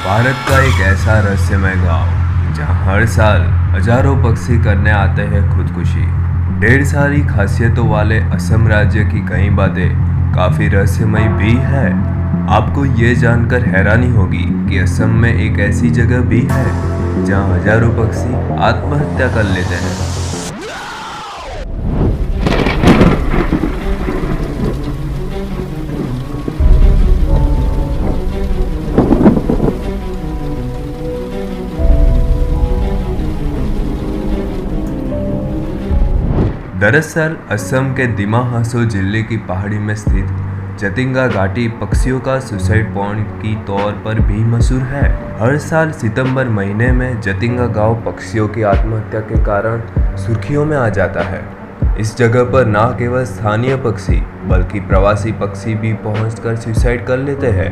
भारत का एक ऐसा रहस्यमय गांव जहां हर साल हजारों पक्षी करने आते हैं खुदकुशी। ढेर सारी खासियतों वाले असम राज्य की कई बातें काफी रहस्यमय भी है। आपको ये जानकर हैरानी होगी कि असम में एक ऐसी जगह भी है जहां हजारों पक्षी आत्महत्या कर लेते हैं। दरअसल असम के दिमा हासो जिले की पहाड़ी में स्थित जतिंगा घाटी पक्षियों का सुसाइड पॉइंट की तौर पर भी मशहूर है। हर साल सितंबर महीने में जतिंगा गांव पक्षियों की आत्महत्या के कारण सुर्खियों में आ जाता है। इस जगह पर न केवल स्थानीय पक्षी बल्कि प्रवासी पक्षी भी पहुंचकर सुसाइड कर लेते हैं।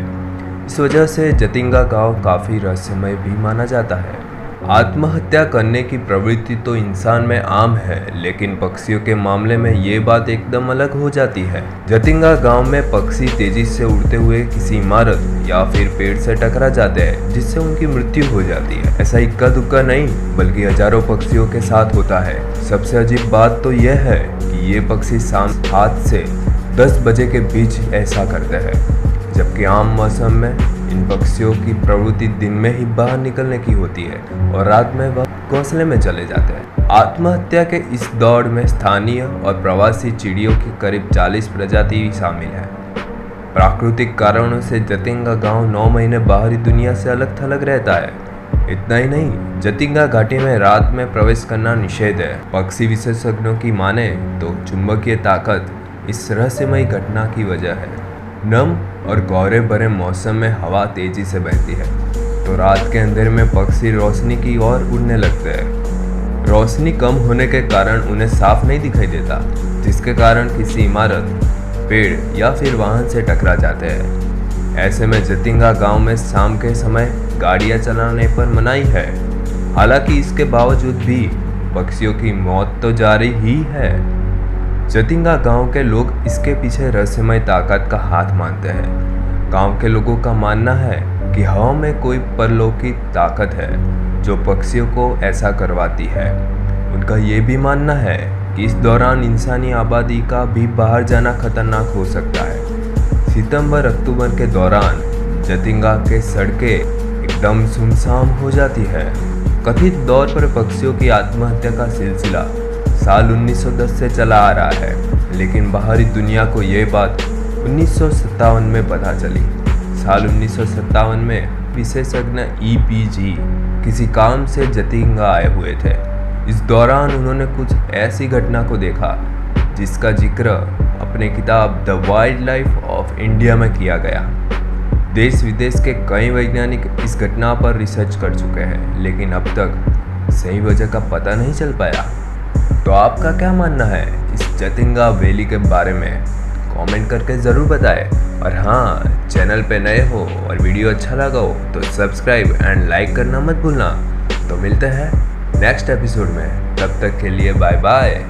इस वजह से जतिंगा गांव काफी रहस्यमय भी माना जाता है। आत्महत्या करने की प्रवृत्ति तो इंसान में आम है, लेकिन पक्षियों के मामले में ये बात एकदम अलग हो जाती है। जतिंगा गांव में पक्षी तेजी से उड़ते हुए किसी इमारत या फिर पेड़ से टकरा जाते हैं, जिससे उनकी मृत्यु हो जाती है। ऐसा इक्का दुक्का नहीं बल्कि हजारों पक्षियों के साथ होता है। सबसे अजीब बात तो यह है कि ये पक्षी शाम 7 से 10 बजे के बीच ऐसा करते हैं, जबकि आम मौसम में इन पक्षियों की प्रवृत्ति दिन में ही बाहर निकलने की होती है और रात में वह घोंसले में चले जाते हैं। आत्महत्या के इस दौड़ में स्थानीय और प्रवासी चिड़ियों की करीब 40 प्रजाति शामिल है। प्राकृतिक कारणों से जतिंगा गांव 9 महीने बाहरी दुनिया से अलग थलग रहता है। इतना ही नहीं, जतिंगा घाटी में रात में प्रवेश करना निषेध है। पक्षी विशेषज्ञों की माने तो चुंबकीय ताकत इस रहस्यमयी घटना की वजह है। नम और कोहरे भरे मौसम में हवा तेजी से बहती है, तो रात के अंधेरे में पक्षी रोशनी की ओर उड़ने लगते हैं। रोशनी कम होने के कारण उन्हें साफ नहीं दिखाई देता, जिसके कारण किसी इमारत, पेड़ या फिर वाहन से टकरा जाते हैं। ऐसे में जतिंगा गांव में शाम के समय गाड़ियां चलाने पर मनाही है। हालांकि इसके बावजूद भी पक्षियों की मौत तो जारी ही है। जतिंगा गांव के लोग इसके पीछे रहस्यमय ताकत का हाथ मानते हैं। गांव के लोगों का मानना है कि हवा में कोई परलौकिक ताकत है जो पक्षियों को ऐसा करवाती है। उनका ये भी मानना है कि इस दौरान इंसानी आबादी का भी बाहर जाना खतरनाक हो सकता है। सितंबर-अक्टूबर के दौरान जतिंगा के सड़कें एकदम सुनसान हो जाती है। कथित तौर पर पक्षियों की आत्महत्या का सिलसिला साल 1910 से चला आ रहा है, लेकिन बाहरी दुनिया को यह बात 1957 में पता चली। साल 1957 में विशेषज्ञ EPG किसी काम से जतिंगा आए हुए थे। इस दौरान उन्होंने कुछ ऐसी घटना को देखा जिसका जिक्र अपने किताब the wild life of India में किया गया। देश विदेश के कई वैज्ञानिक इस घटना पर रिसर्च कर चुके हैं, लेकिन अब तक सही वजह का पता नहीं चल पाया। तो आपका क्या मानना है इस जतिंगा वैली के बारे में? कमेंट करके ज़रूर बताएं। और हाँ, चैनल पे नए हो और वीडियो अच्छा लगा हो तो सब्सक्राइब एंड लाइक करना मत भूलना। तो मिलते हैं नेक्स्ट एपिसोड में, तब तक के लिए बाय बाय।